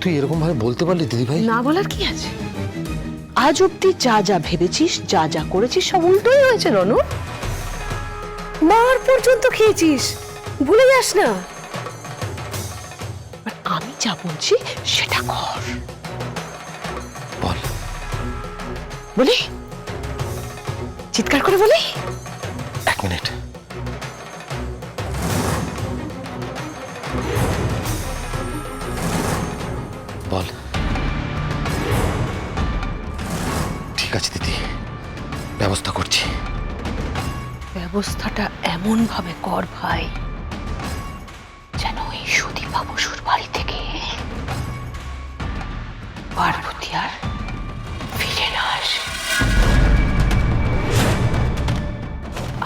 তুই এরকম ভাবে বলতে পারলি দিদি ভাই? না বলার কি আছে? আজ অব্দি যা যা ভেবেছিস, যা যা করেছিস সব উল্টোই হয়েছে রনু। মার পর্যন্ত খেয়েছিস, ভুলে যাস না। আর আমি যা বলছি সেটা কর। বল। বলি, চিৎকার করে বলি। 1 মিনিট। বল। ঠিক আছে দিদি, ব্যবস্থা করছি। ব্যবস্থাটা এমন ভাবে কর ভাই, যেন ওই সুদীপা বসুর বাড়ি থেকে পার্বতী আর ফিরে না আসে,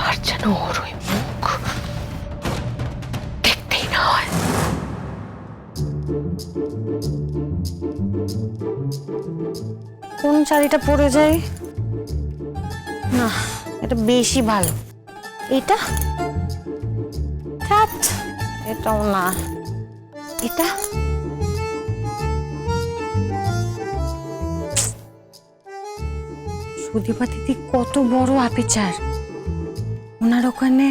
আর যেন ওর ওই মুখ দেখতেই না হয়। কোন শাড়িটা পরে যাই? না, এটা বেশি ভালো। এটা ধ্যাৎ, এটাও না। এটা সুদীপা দিদি কত বড় আপিচার। ওনার ওখানে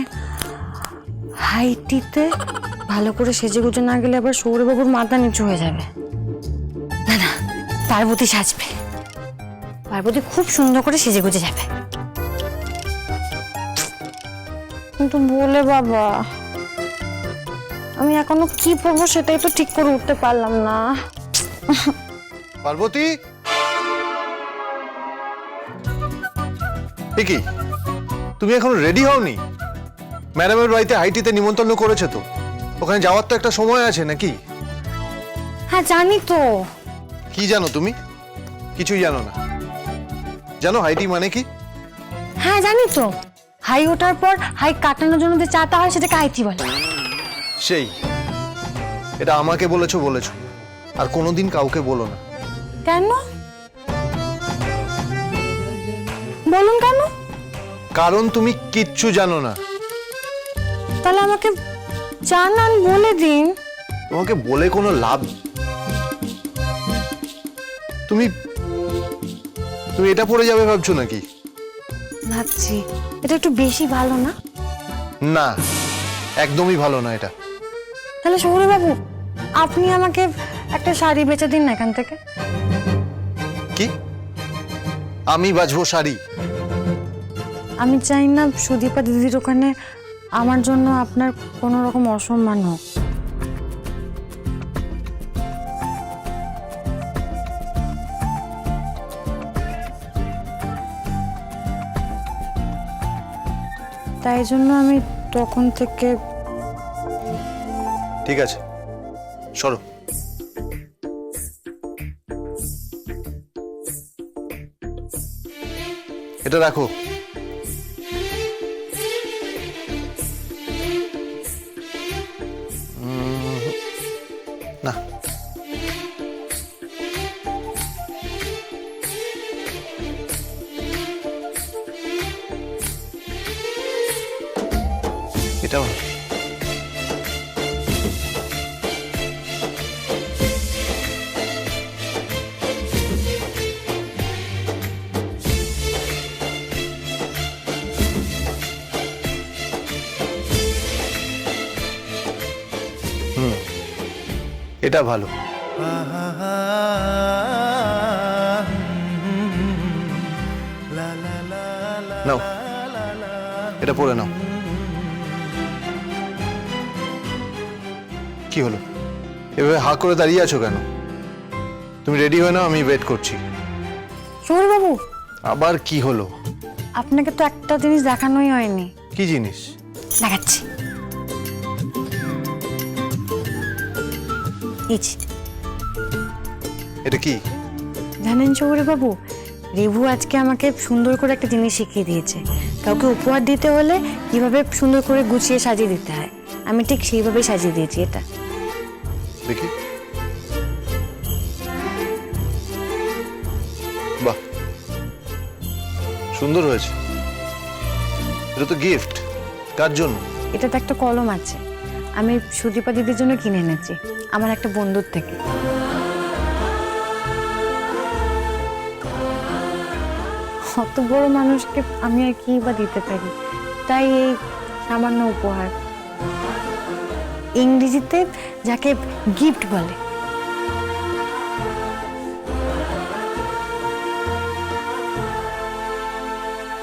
হাইটিতে ভালো করে সেজে গুজে না গেলে আবার সৌরবাবুর মাথা নিচু হয়ে যাবে। না না, পার্বতী সাজবে। পার্বতী খুব সুন্দর করে সেজে গুজে যাবে। কিন্তু বলে বাবা, আমি এখনো কি পরবো সেটাই তো ঠিক করে উঠতে পারলাম না। পার্বতী, কি তুমি এখন রেডি হওনি? ম্যাডামের বাড়িতে হাইটিতে নিমন্ত্রণ করেছে তো, ওখানে যাওয়ার তো একটা সময় আছে নাকি? হ্যাঁ জানি তো। কি জানো তুমি? কিছুই জানো না। জানো হাইটি মানে কি? হ্যাঁ জানি তো, হাই ওঠার পর হাই কাটানোর জন্য যে চাটা হয় সেটাকে হাইটি বলে। সেই, এটা আমাকে বলেছো আর কোনোদিন কাউকে বলো না। কেন বলুন? কেন? কারণ তুমি কিচ্ছু জানো না। তাহলে আমাকে জানান, বলে দিন। তোমাকে বলে কোনো লাভ? তুমি তুমি এটা পড়ে যাবে ভাবছো নাকি? ভাবছি এটা একটু বেশি ভালো না? না, একদমই ভালো না এটা। তাহলে সৌরবাবু, আপনি আমাকে একটা শাড়ি বেচে দিন না এখান থেকে। কি? আমি বাজবো শাড়ি? আমি চাই না সুদীপা দিদির ওখানে আমার জন্য আপনার কোনো রকম অসম্মান হোক। তাই জন্য আমি তখন থেকে। ঠিক আছে, সরো। এটা রাখো। না, এটাও না। এটা ভালো। নাও, এটা পরে নাও। কি হলো, এভাবে হা করে দাঁড়িয়ে আছো কেন? তুমি রেডি হয়ে নাও, আমি ওয়েট করছি। সৌরবাবু, আবার কি হলো? আপনাকে তো একটা জিনিস দেখানোই হয়নি। কি জিনিস? দেখাচ্ছি। এটা কি? জানেন সৌরবাবু, রেভু আজকে আমাকে সুন্দর করে একটা জিনিস শিখিয়ে দিয়েছে। কাউকে উপহার দিতে হলে কিভাবে সুন্দর করে গুছিয়ে সাজিয়ে দিতে হয়, আমি ঠিক সেইভাবেই সাজিয়ে দিয়েছি এটা। দেখি। বাহ, সুন্দর হয়েছে। এটা তো গিফট। কার জন্য? এটাতে একটা কলম আছে, আমি সুদীপা দিদির জন্য কিনে এনেছি আমার একটা বন্ধুর থেকে। অত বড় মানুষকে আমি আর কি বা দিতে পারি, তাই এই সামান্য উপহার, ইংরেজিতে যাকে গিফট বলে।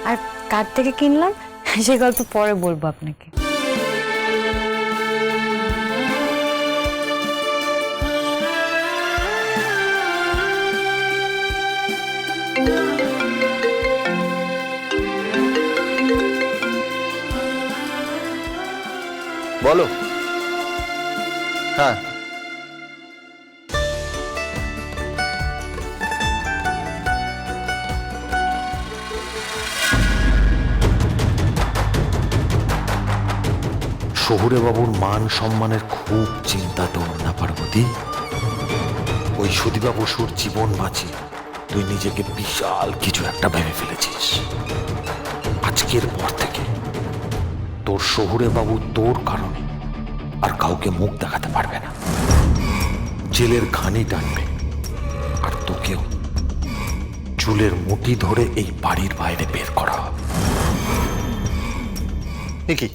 আর কার থেকে কিনলাম সে গল্প পরে বলবো আপনাকে। বলো। হ্যাঁ, শহুরে বাবুর মান সম্মানের খুব চিন্তা তোর না পার্বতী? ওই সুদীপা বসুর জীবন বাঁচিয়ে তুই নিজেকে বিশাল কিছু একটা ভেবে ফেলেছিস। আজকের পর থেকে তোর শহুরে বাবু তোর কারণে আর কাউকে মুখ দেখাতে পারবে না, জেলের ঘানি টানবে, আর তোকেও চুলের মুঠি ধরে এই বাড়ির বাইরে বের করা হবে। কি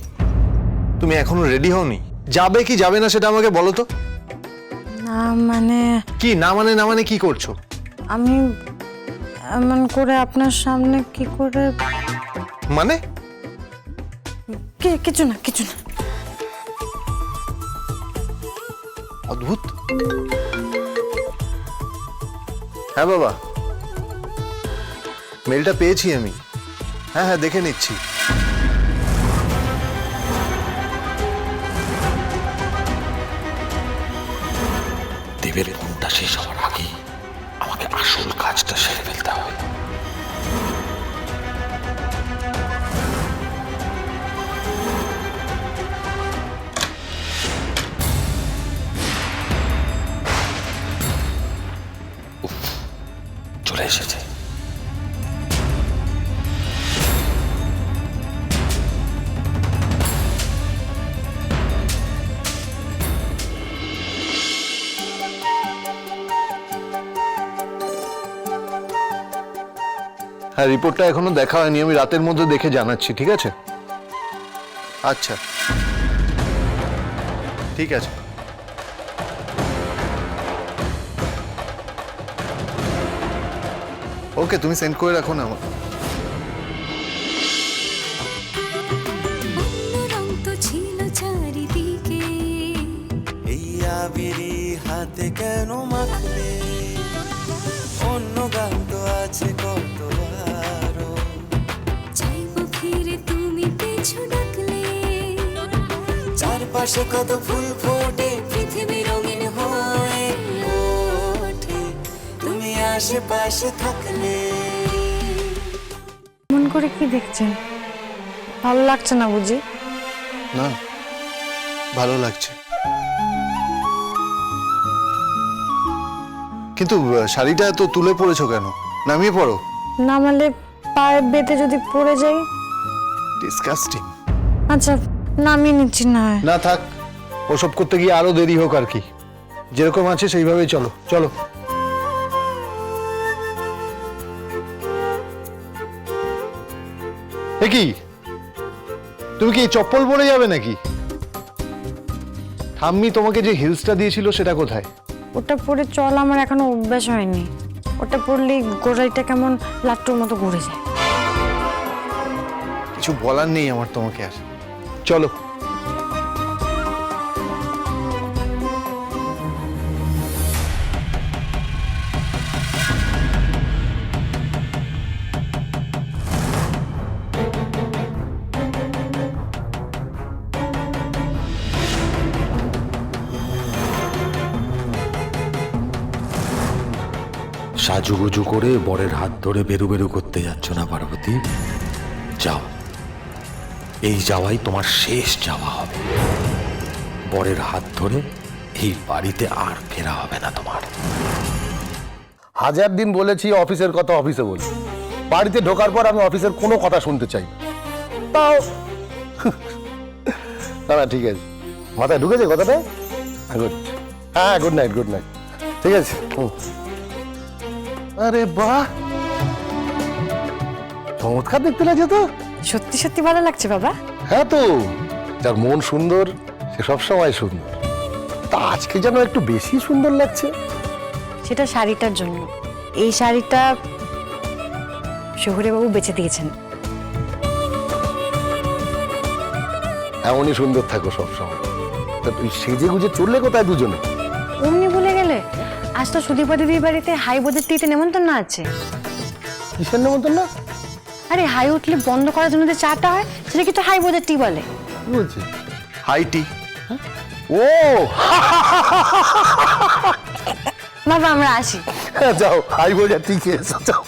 তুমি এখনো রেডি হওনি? যাবে কি যাবে না সেটা আমাকে বলো তো। না মানে কি না মানে? না মানে কি করছো? আমি এমন করে আপনার সামনে কি করে? মানে কিছু না, কিছু না। অদ্ভুত। হ্যাঁ বাবা, মেলটা পেয়েছি আমি। হ্যাঁ হ্যাঁ, দেখে নিচ্ছি। দেবের ফোনটা শেষ হওয়ার আগে আমাকে আসল কাজটা সেরে ফেলতে হবে। উফ, চলে এসেছে। হ্যাঁ, রিপোর্টটা এখনো দেখা হয়নি, আমি রাতের মধ্যে দেখে জানাচ্ছি, ঠিক আছে? আচ্ছা ঠিক আছে। ওকে, তুমি সেন্ড করে রাখো না আমার। এই আবিরি হাতে কেন মাখলে, অন্য গান তো আছে কত আরো, চাইবো ফিরে তুমি পিছু ডাকলে, চারপাশে কত ফুল ফোটে পৃথিবী রঙিন হয়ে ওঠে, তুমি আশেপাশে থাকলে। মন করে কি দেখছেন? ভালো লাগছে না বুঝি? না, ভালো লাগছে, কিন্তু শাড়িটা এত তুলে পড়েছো কেন? নামিয়ে পড়ো। নামালে পায়ে বেঁধে যদি পড়ে যাই। ডিসকাস্টিং। আচ্ছা, নামিয়ে নিচ্ছি না হয়। না থাক, ওসব করতে গিয়ে আরো দেরি হোক আর কি। যেরকম আছে সেইভাবেই চলো চলো। এ কি, তুমি কি চপ্পল পরে যাবে নাকি? ঠাম্মি তোমাকে যে হিলসটা দিয়েছিল সেটা কোথায়? ওটা পরে চল আমার এখনো অভ্যাস হয়নি। ওটা পরলেই গোড়াইটা কেমন লাট্টুর মতো ঘুরে যায়। কিছু বলার নেই আমার তোমাকে আর। চলো। সাজুগুজু করে বরের হাত ধরে বেরু বেরু করতে যাচ্ছ না পার্বতী? যাও, এই যাওয়াই তোমার শেষ যাওয়া হবে। বরের হাত ধরে এই বাড়িতে আর ফেরা হবে না তোমার। হাজার দিন বলেছি অফিসের কথা অফিসে বলি, বাড়িতে ঢোকার পর আমি অফিসের কোনো কথা শুনতে চাই না। তাও না না, ঠিক আছে, মাথায় ঢুকেছে কথাটা। গুড, হ্যাঁ, গুড নাইট, গুড নাইট, ঠিক আছে। আরে বাহ, চমৎকার দেখতে লাগছে তো। সত্যি সত্যি ভালো লাগছে বাবা। হ্যাঁ তো, যার মন সুন্দর সে সব সময় সুন্দর, তা আজকে যেন একটু বেশি সুন্দর লাগছে। সেটা শাড়িটার জন্য। এই শাড়িটা শহুরে বাবু বেঁচে দিয়েছেন। এমনই সুন্দর থাকো সব সময়। তা তুই সেজে গুজে চললে কোথায় দুজনে? অমনি ভুলে গেলে, আজ তো সুদীপা দিদির বাড়িতে হাই বোধের টিতে নেমন্তন্ন আছে। কিসের নেমন্তন্ন? আরে হাই উঠলে বন্ধ করার জন্য যে চাটা হয় সেটা কি তো হাই বোধের টি বলে। কি বলছে? হাই টি। ও বাবা আমরা আসি। যাও, হাই বোঝা ঠিক আছে, যাও।